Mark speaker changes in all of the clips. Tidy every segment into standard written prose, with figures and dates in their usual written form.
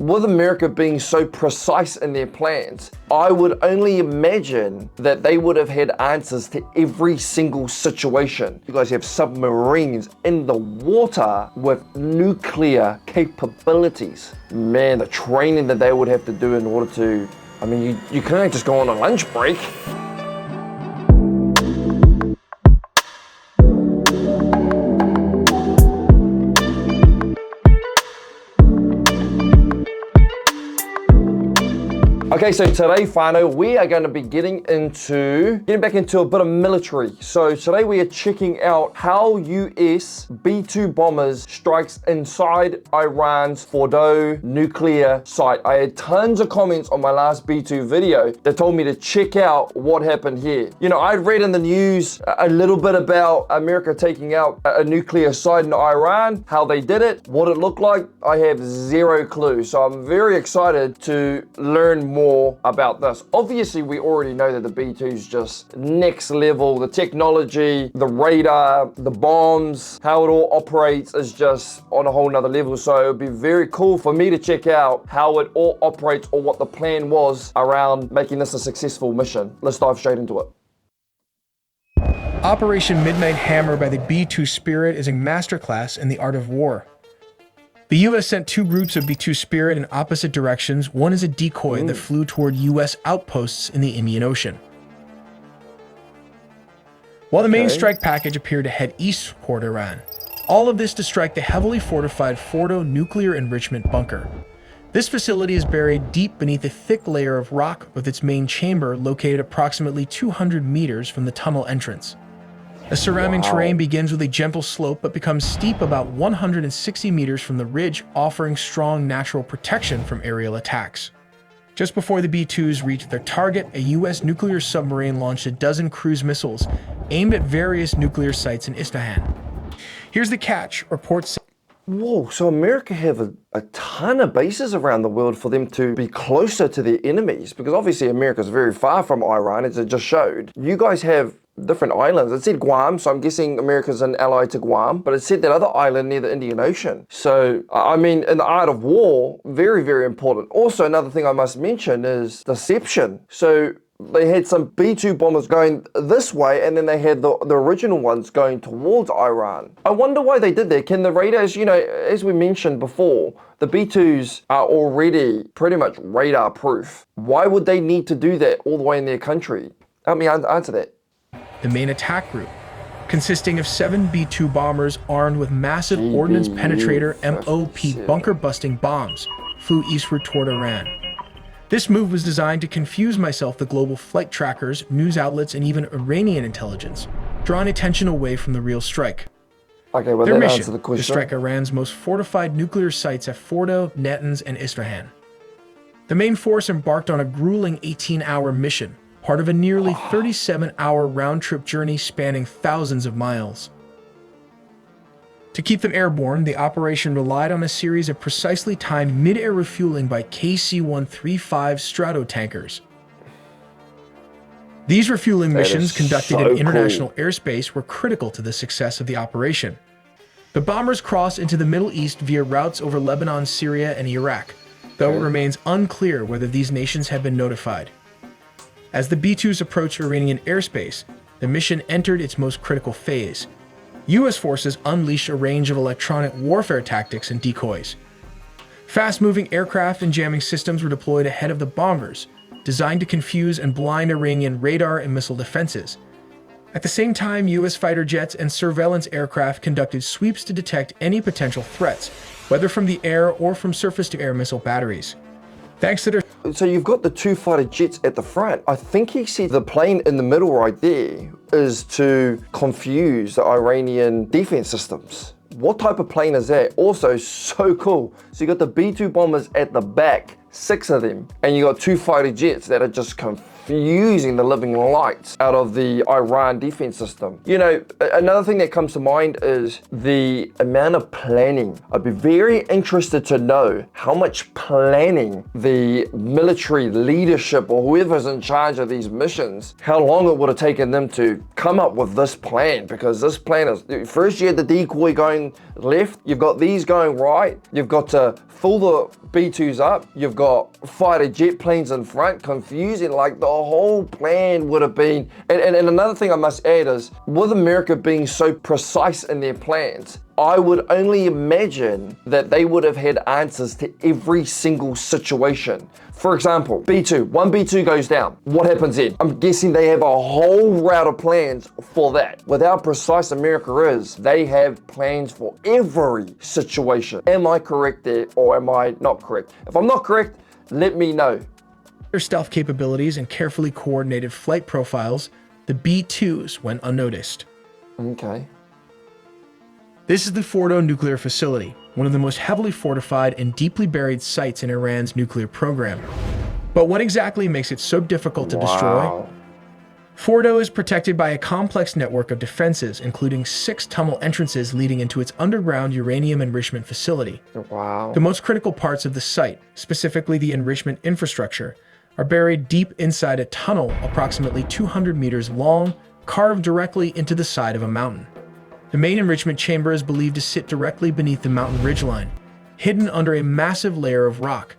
Speaker 1: with America being so precise in their plans, I would only imagine that they would have had answers to every single situation. You guys have submarines in the water with nuclear capabilities. Man, the training that they would have to do in order to, I mean, you can't just go on a lunch break. Okay, so today, whānau, we are going to be getting back into a bit of military. So today we are checking out how US B-2 bombers strikes inside Iran's Fordow nuclear site. I had tons of comments on my last B-2 video that told me to check out what happened here. You know, I'd read in the news a little bit about America taking out a nuclear site in Iran, how they did it, what it looked like. I have zero clue. So I'm very excited to learn more about this. Obviously, we already know that the B-2 is just next level. The technology, the radar, the bombs, how it all operates is just on a whole nother level. So it would be very cool for me to check out how it all operates or what the plan was around making this a successful mission. Let's dive straight into it.
Speaker 2: Operation Midnight Hammer by the B-2 Spirit is a masterclass in the art of war. The U.S. sent two groups of B-2 Spirit in opposite directions. One is a decoy that flew toward U.S. outposts in the Indian Ocean, while the main strike package appeared to head east toward Iran. All of this to strike the heavily fortified Fordow nuclear enrichment bunker. This facility is buried deep beneath a thick layer of rock, with its main chamber located approximately 200 meters from the tunnel entrance. The surrounding terrain begins with a gentle slope but becomes steep about 160 meters from the ridge, offering strong natural protection from aerial attacks. Just before the B-2s reached their target, a U.S. nuclear submarine launched a dozen cruise missiles aimed at various nuclear sites in Isfahan. Here's the catch. Reports.
Speaker 1: Whoa, so America have a ton of bases around the world for them to be closer to their enemies, because obviously America's very far from Iran, as it just showed. You guys have different islands. It said Guam, so I'm guessing America's an ally to Guam, but it said that other island near the Indian Ocean. So, I mean, in the art of war, very, very important. Also, another thing I must mention is deception. So they had some B-2 bombers going this way, and then they had the original ones going towards Iran. I wonder why they did that. Can the radars, you know, as we mentioned before, the B-2s are already pretty much radar proof. Why would they need to do that all the way in their country? Help me answer that.
Speaker 2: The main attack group, consisting of 7 B-2 bombers armed with massive ordnance penetrator MOP bunker-busting bombs, flew eastward toward Iran. This move was designed to confuse the global flight trackers, news outlets, and even Iranian intelligence, drawing attention away from the real strike.
Speaker 1: Okay, well,
Speaker 2: their
Speaker 1: that
Speaker 2: mission,
Speaker 1: answers the question.
Speaker 2: to strike Iran's most fortified nuclear sites at Fordow, Natanz, and Isfahan. The main force embarked on a grueling 18-hour mission, part of a nearly 37-hour round-trip journey spanning thousands of miles. To keep them airborne, the operation relied on a series of precisely timed mid-air refueling by KC-135 Stratotankers. These refueling missions, conducted in international airspace, were critical to the success of the operation. The bombers crossed into the Middle East via routes over Lebanon, Syria, and Iraq, though it remains unclear whether these nations have been notified. As the B-2s approached Iranian airspace, the mission entered its most critical phase. U.S. forces unleashed a range of electronic warfare tactics and decoys. Fast-moving aircraft and jamming systems were deployed ahead of the bombers, designed to confuse and blind Iranian radar and missile defenses. At the same time, U.S. fighter jets and surveillance aircraft conducted sweeps to detect any potential threats, whether from the air or from surface-to-air missile batteries. Thanks to their...
Speaker 1: So you've got the 2 fighter jets at the front. I think he said the plane in the middle right there is to confuse the Iranian defense systems. What type of plane is that? Also, so cool. So you got the B-2 bombers at the back, 6 of them, and you got 2 fighter jets that are just confused confusing the living lights out of the Iran defense system. You know, another thing that comes to mind is the amount of planning. I'd be very interested to know how much planning the military leadership or whoever's in charge of these missions, how long it would have taken them to come up with this plan, because this plan is, first you had the decoy going left, you've got these going right, you've got to fill the B-2s up, you've got fighter jet planes in front, confusing, like the whole plan would have been, and another thing I must add is, with America being so precise in their plans, I would only imagine that they would have had answers to every single situation. For example, B-2, one B-2 goes down. What happens then? I'm guessing they have a whole route of plans for that. With how precise America is, they have plans for every situation. Am I correct there, or am I not correct? If I'm not correct, let me know.
Speaker 2: Their stealth capabilities and carefully coordinated flight profiles, the B-2s went unnoticed.
Speaker 1: Okay.
Speaker 2: This is the Fordo nuclear facility, one of the most heavily fortified and deeply buried sites in Iran's nuclear program. But what exactly makes it so difficult to destroy? Fordo is protected by a complex network of defenses, including 6 tunnel entrances leading into its underground uranium enrichment facility.
Speaker 1: Wow.
Speaker 2: The most critical parts of the site, specifically the enrichment infrastructure, are buried deep inside a tunnel approximately 200 meters long, carved directly into the side of a mountain. The main enrichment chamber is believed to sit directly beneath the mountain ridgeline, hidden under a massive layer of rock.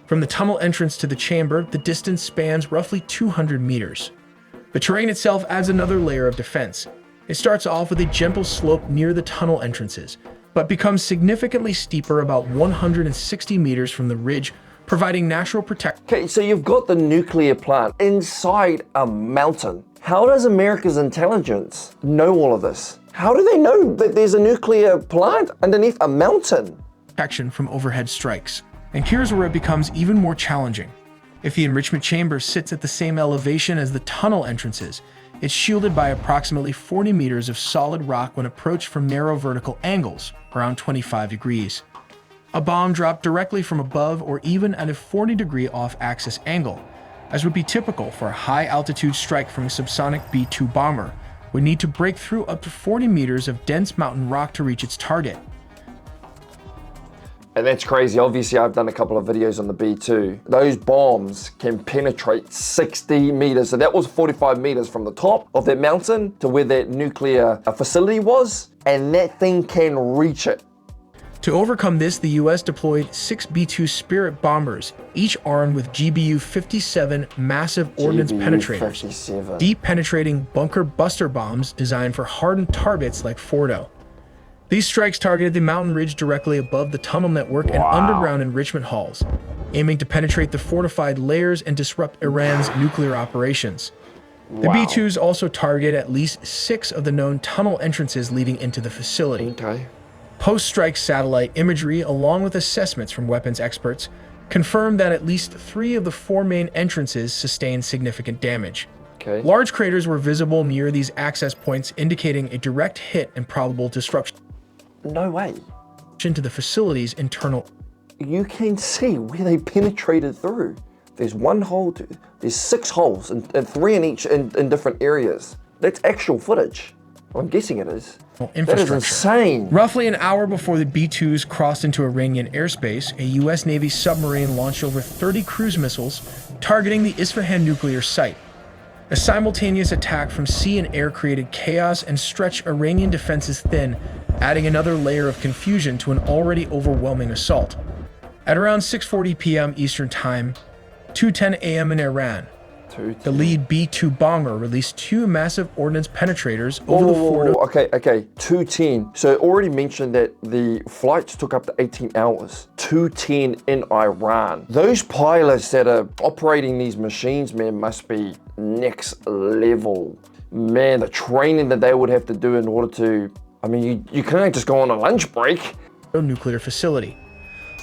Speaker 2: From the tunnel entrance to the chamber, the distance spans roughly 200 meters. The terrain itself adds another layer of defense. It starts off with a gentle slope near the tunnel entrances, but becomes significantly steeper about 160 meters from the ridge, providing natural protection.
Speaker 1: Okay, so you've got the nuclear plant inside a mountain. How does America's intelligence know all of this? How do they know that there's a nuclear plant underneath a mountain?
Speaker 2: Protection from overhead strikes. And here's where it becomes even more challenging. If the enrichment chamber sits at the same elevation as the tunnel entrances, it's shielded by approximately 40 meters of solid rock when approached from narrow vertical angles, around 25 degrees. A bomb dropped directly from above or even at a 40-degree off-axis angle, as would be typical for a high-altitude strike from a subsonic B-2 bomber, would need to break through up to 40 meters of dense mountain rock to reach its target.
Speaker 1: And that's crazy. Obviously, I've done a couple of videos on the B-2. Those bombs can penetrate 60 meters. So that was 45 meters from the top of that mountain to where that nuclear facility was, and that thing can reach it.
Speaker 2: To overcome this, the US deployed 6 B-2 Spirit bombers, each armed with GBU-57 massive ordnance penetrators, deep penetrating bunker buster bombs designed for hardened targets like Fordo. These strikes targeted the mountain ridge directly above the tunnel network and underground enrichment halls, aiming to penetrate the fortified layers and disrupt Iran's nuclear operations. The B-2s also targeted at least 6 of the known tunnel entrances leading into the facility. Post-strike satellite imagery, along with assessments from weapons experts, confirmed that at least 3 of the 4 main entrances sustained significant damage. Large craters were visible near these access points, indicating a direct hit and probable destruction.
Speaker 1: No way.
Speaker 2: To the facility's internal.
Speaker 1: You can see where they penetrated through. There's 1 hole, there's 6 holes, and 3 in each in different areas. That's actual footage. I'm guessing it is. That is insane.
Speaker 2: Roughly an hour before the B-2s crossed into Iranian airspace, a U.S. Navy submarine launched over 30 cruise missiles targeting the Isfahan nuclear site. A simultaneous attack from sea and air created chaos and stretched Iranian defenses thin, adding another layer of confusion to an already overwhelming assault. At around 6:40 p.m. Eastern Time, 2:10 a.m. in Iran, the lead B-2 bomber released 2 massive ordnance penetrators over the Fordo.
Speaker 1: Okay, 2:10. So it already mentioned that the flights took up to 18 hours. 2:10 in Iran. Those pilots that are operating these machines, man, must be next level. Man, the training that they would have to do in order to, I mean, you can't just go on a lunch break.
Speaker 2: Nuclear facility.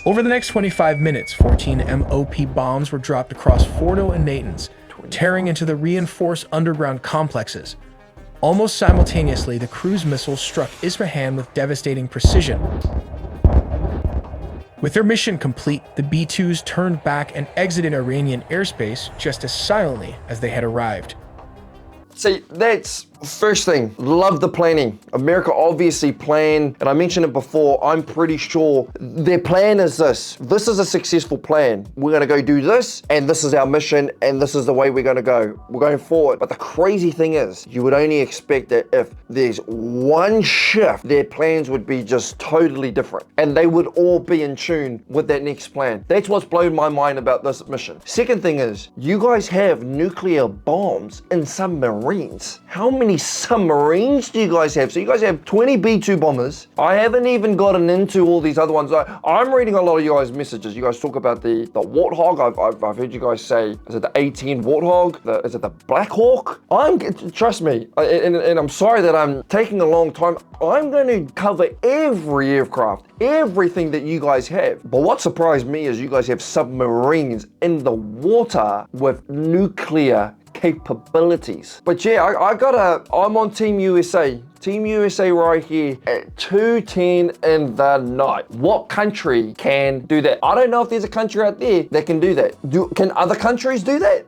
Speaker 2: Over the next 25 minutes, 14 MOP bombs were dropped across Fordo and Natanz, tearing into the reinforced underground complexes. Almost simultaneously, the cruise missiles struck Isfahan with devastating precision, With their mission complete, the B-2s turned back and exited Iranian airspace just as silently as they had arrived.
Speaker 1: See, that's first thing. Love the planning. America obviously planned, and I mentioned it before, I'm pretty sure their plan is this. This is a successful plan. We're gonna go do this, and this is our mission, and this is the way we're gonna go. We're going forward. But the crazy thing is, you would only expect that if there's one shift, their plans would be just totally different. And they would all be in tune with that next plan. That's what's blown my mind about this mission. Second thing is, you guys have nuclear bombs in submarines. How many submarines do you guys have? So you guys have 20 B-2 bombers. I haven't even gotten into all these other ones. I'm reading a lot of you guys' messages. You guys talk about the Warthog. I've heard you guys say, is it the A-10 Warthog? Is it the Black Hawk? Trust me, and I'm sorry that I'm taking a long time. I'm going to cover every aircraft, everything that you guys have. But what surprised me is you guys have submarines in the water with nuclear capabilities. But yeah, I'm on Team USA. Team USA right here at 2:10 in the night. What country can do that? I don't know if there's a country out there that can do that. Can other countries do that?